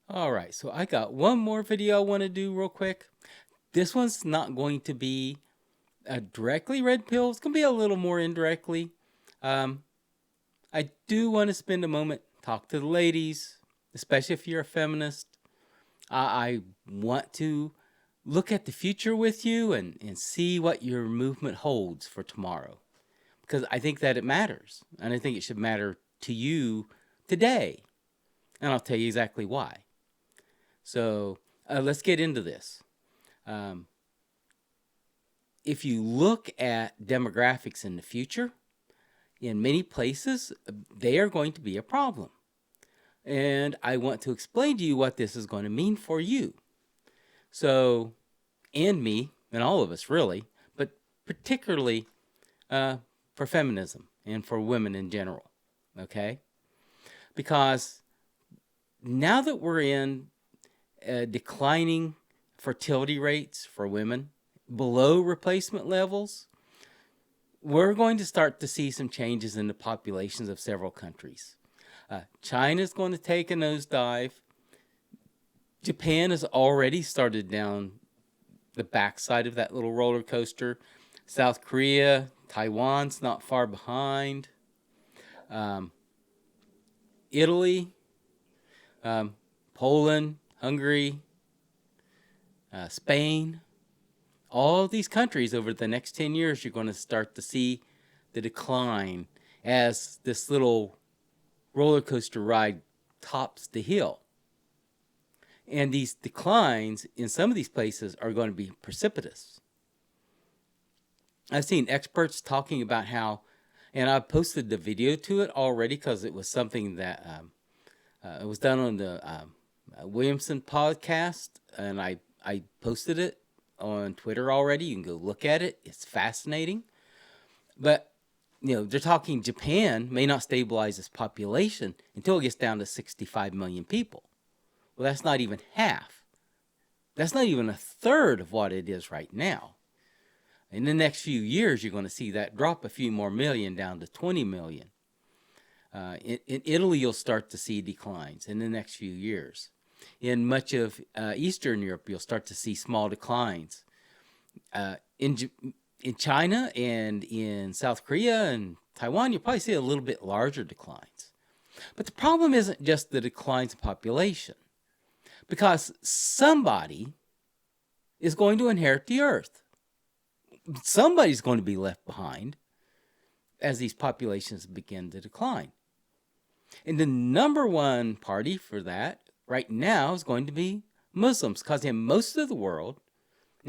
All right, so I got one more video I want to do real quick. This one's not going to be directly red pill. It's going to be a little more indirectly. Um, I do want to spend a moment talk to the ladies, especially if you're a feminist. I want to look at the future with you and see what your movement holds for tomorrow, because I think that it matters, and I think it should matter to you today. And I'll tell you exactly why. So let's get into this. Um, if you look at demographics in the future, in many places, they are going to be a problem. And I want to explain to you what this is going to mean for you. So, and me, and all of us really, but particularly for feminism and for women in general, okay? Because now that we're in declining fertility rates for women below replacement levels, we're going to start to see some changes in the populations of several countries. China is going to take a nosedive. Japan has already started down the backside of that little roller coaster. South Korea, Taiwan's not far behind. Italy, Poland, Hungary, Spain, all of these countries over the next 10 years, you're going to start to see the decline as this little roller coaster ride tops the hill. And these declines in some of these places are going to be precipitous. I've seen experts talking about how, and I posted the video to it already because it was something that it was done on the Williamson podcast, and I posted it on Twitter already. You can go look at it. It's fascinating. But, they're talking Japan may not stabilize its population until it gets down to 65 million people. Well, that's not even half. That's not even a third of what it is right now. In the next few years, you're going to see that drop a few more million down to 20 million. In Italy, you'll start to see declines in the next few years. In much of Eastern Europe, you'll start to see small declines. In China and in South Korea and Taiwan, you'll probably see a little bit larger declines. But the problem isn't just the declines in population, because somebody is going to inherit the earth. Somebody's going to be left behind as these populations begin to decline. And the number one party for that right now is going to be Muslims, because in most of the world,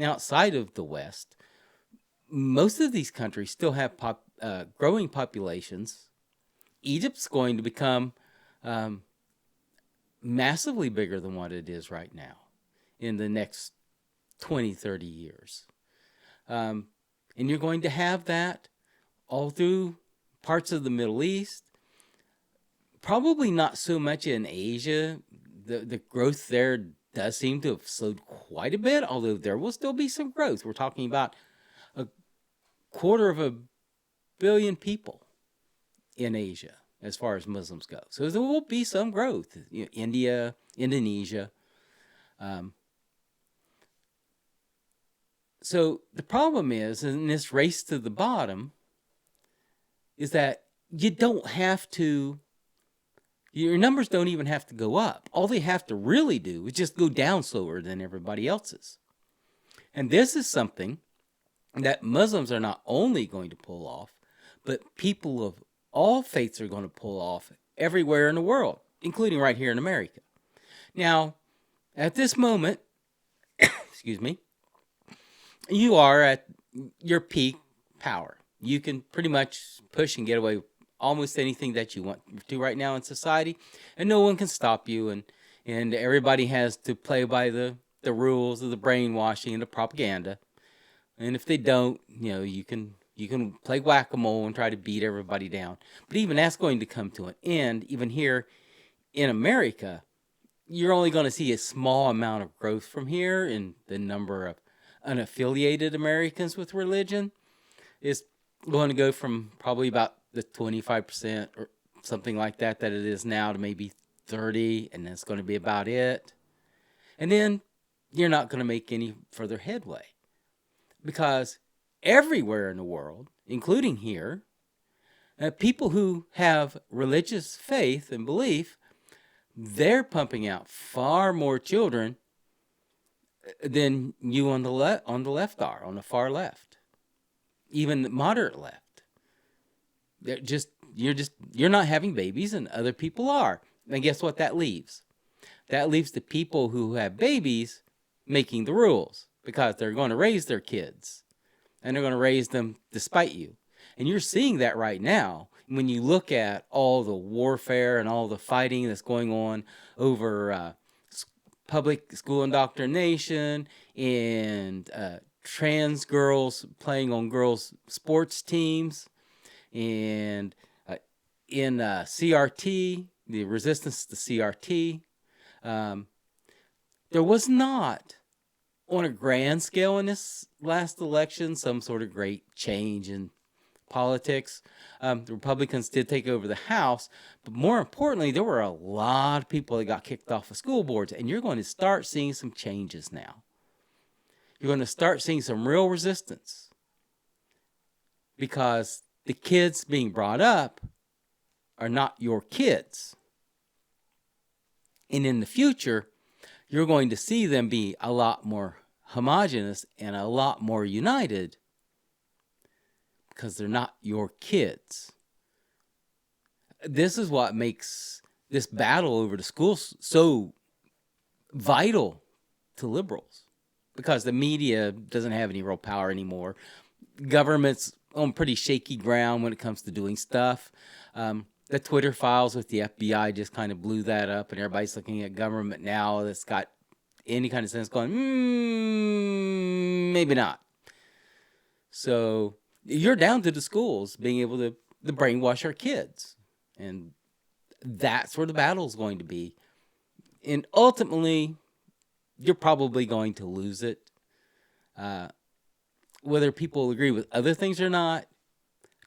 outside of the West, most of these countries still have growing populations. Egypt's going to become massively bigger than what it is right now in the next 20, 30 years. And you're going to have that all through parts of the Middle East. Probably not so much in Asia. The growth there does seem to have slowed quite a bit, although there will still be some growth. We're talking about 250 million people in Asia as far as Muslims go. So there will be some growth. India, Indonesia. So the problem is, in this race to the bottom, is that you don't have to, your numbers don't even have to go up. All they have to really do is just go down slower than everybody else's. And this is something that Muslims are not only going to pull off, but people of all faiths are going to pull off everywhere in the world, including right here in America. Now, at this moment, excuse me, you are at your peak power. You can pretty much push and get away with almost anything that you want to right now in society, and no one can stop you, and everybody has to play by the rules of the brainwashing and the propaganda. And if they don't, you can play whack-a-mole and try to beat everybody down. But even that's going to come to an end. Even here in America, you're only going to see a small amount of growth from here in the number of unaffiliated Americans with religion. It's going to go from probably about the 25% or something like that it is now to maybe 30, and that's going to be about it. And then you're not going to make any further headway. Because everywhere in the world, including here, people who have religious faith and belief, they're pumping out far more children than you on the left are, on the far left, even the moderate left. You're not having babies, and other people are. And guess what that leaves? That leaves the people who have babies making the rules, because they're going to raise their kids, and they're going to raise them despite you. And you're seeing that right now when you look at all the warfare and all the fighting that's going on over public school indoctrination and trans girls playing on girls' sports teams, and in CRT, the resistance to CRT. There was not, on a grand scale in this last election, some sort of great change in politics. The Republicans did take over the House, but more importantly, there were a lot of people that got kicked off of school boards, and you're going to start seeing some changes now. You're going to start seeing some real resistance, because the kids being brought up are not your kids. And in the future, you're going to see them be a lot more homogenous and a lot more united, because they're not your kids. This is what makes this battle over the schools so vital to liberals, because the media doesn't have any real power anymore. Government's on pretty shaky ground when it comes to doing stuff. The Twitter files with the FBI just kind of blew that up, and everybody's looking at government now that's got any kind of sense going, maybe not. So you're down to the schools being able to brainwash our kids. And that's where the battle's going to be. And ultimately, you're probably going to lose it. Whether people agree with other things or not,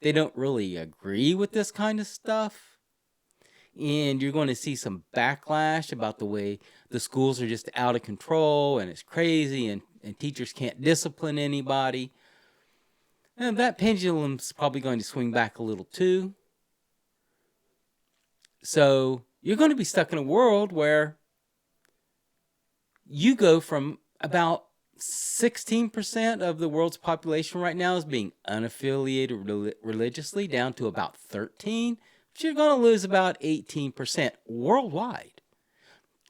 they don't really agree with this kind of stuff. And you're going to see some backlash about the way the schools are just out of control and it's crazy, and teachers can't discipline anybody. And that pendulum's probably going to swing back a little too. So you're going to be stuck in a world where you go from about 16% of the world's population right now is being unaffiliated religiously down to about 13%. But you're going to lose about 18% worldwide.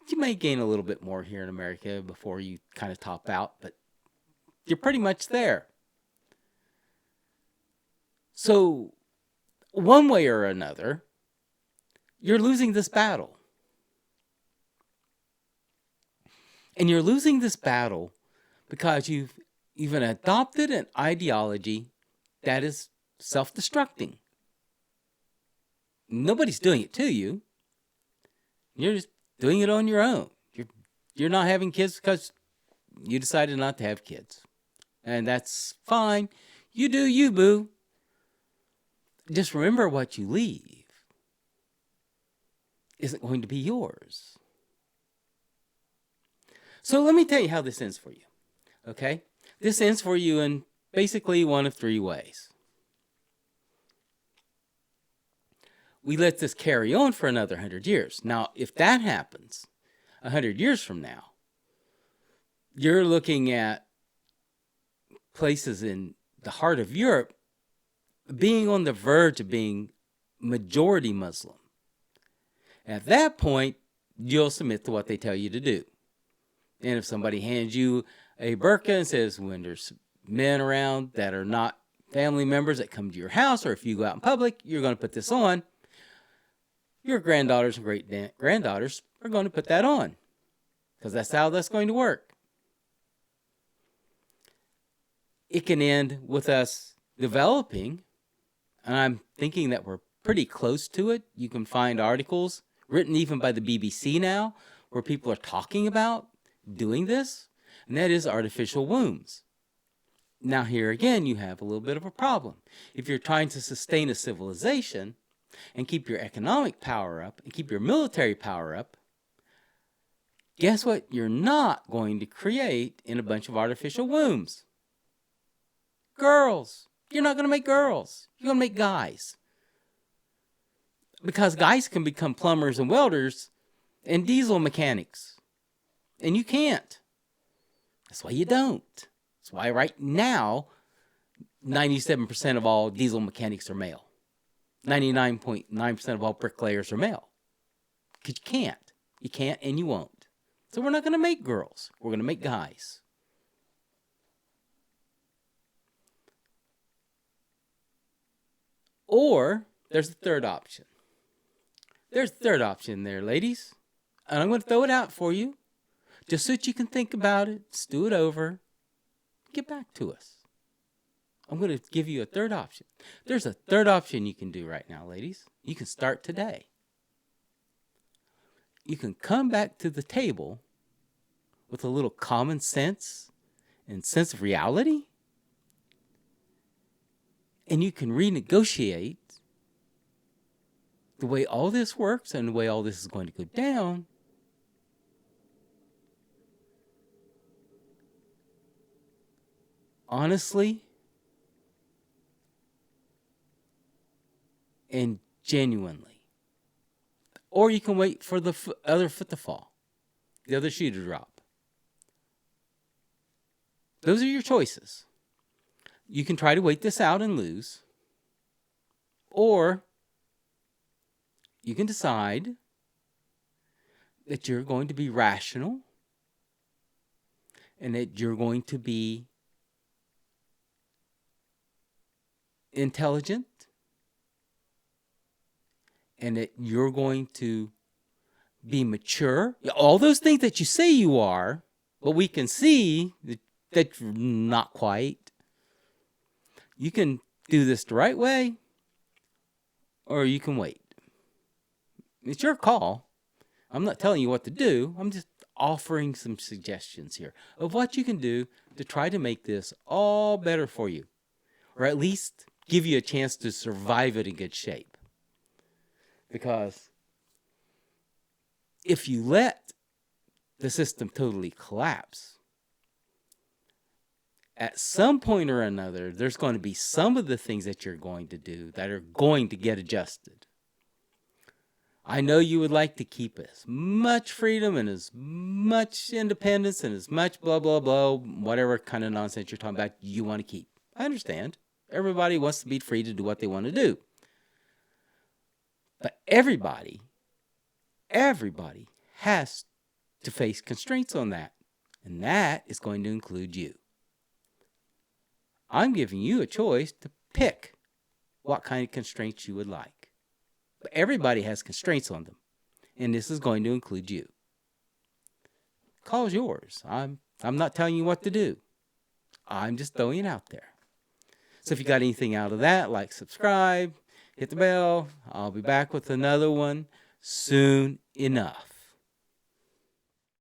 You may gain a little bit more here in America before you kind of top out, but you're pretty much there. So one way or another, you're losing this battle. And you're losing this battle because you've even adopted an ideology that is self-destructing. Nobody's doing it to you. You're just doing it on your own. You're not having kids because you decided not to have kids. And that's fine. You do you, boo. Just remember, what you leave isn't going to be yours. So let me tell you how this ends for you. Okay? This ends for you in basically one of three ways. We let this carry on for another 100 years. Now, if that happens 100 years from now, you're looking at places in the heart of Europe being on the verge of being majority Muslim. At that point, you'll submit to what they tell you to do. And if somebody hands you a burqa and says, when there's men around that are not family members that come to your house, or if you go out in public, you're going to put this on, your granddaughters and great-granddaughters are going to put that on, because that's how that's going to work. It can end with us developing, and I'm thinking that we're pretty close to it. You can find articles written even by the BBC now where people are talking about doing this, and that is artificial wombs. Now here again, you have a little bit of a problem. If you're trying to sustain a civilization, and keep your economic power up and keep your military power up, guess what you're not going to create in a bunch of artificial wombs? Girls. You're not going to make girls. You're going to make guys. Because guys can become plumbers and welders and diesel mechanics. And you can't. That's why you don't. That's why right now, 97% of all diesel mechanics are male. 99.9% of all bricklayers are male. Because you can't. You can't and you won't. So we're not going to make girls. We're going to make guys. Or there's a third option. There's a third option there, ladies. And I'm going to throw it out for you. Just so that you can think about it, stew it over, get back to us. I'm going to give you a third option. There's a third option you can do right now, ladies. You can start today. You can come back to the table with a little common sense and sense of reality. And you can renegotiate the way all this works and the way all this is going to go down. Honestly and genuinely. Or you can wait for the other foot to fall, the other shoe to drop. Those are your choices. You can try to wait this out and lose, or you can decide that you're going to be rational and that you're going to be intelligent and that you're going to be mature. All those things that you say you are, but we can see that you're not quite. You can do this the right way, or you can wait. It's your call. I'm not telling you what to do. I'm just offering some suggestions here of what you can do to try to make this all better for you, or at least give you a chance to survive it in good shape. Because if you let the system totally collapse, at some point or another, there's going to be some of the things that you're going to do that are going to get adjusted. I know you would like to keep as much freedom and as much independence and as much blah, blah, blah, whatever kind of nonsense you're talking about you want to keep. I understand. Everybody wants to be free to do what they want to do. But everybody has to face constraints on that. And that is going to include you. I'm giving you a choice to pick what kind of constraints you would like. But everybody has constraints on them. And this is going to include you. Call's yours. I'm not telling you what to do. I'm just throwing it out there. So if you got anything out of that, like, subscribe, hit the bell. I'll be back with another one soon enough.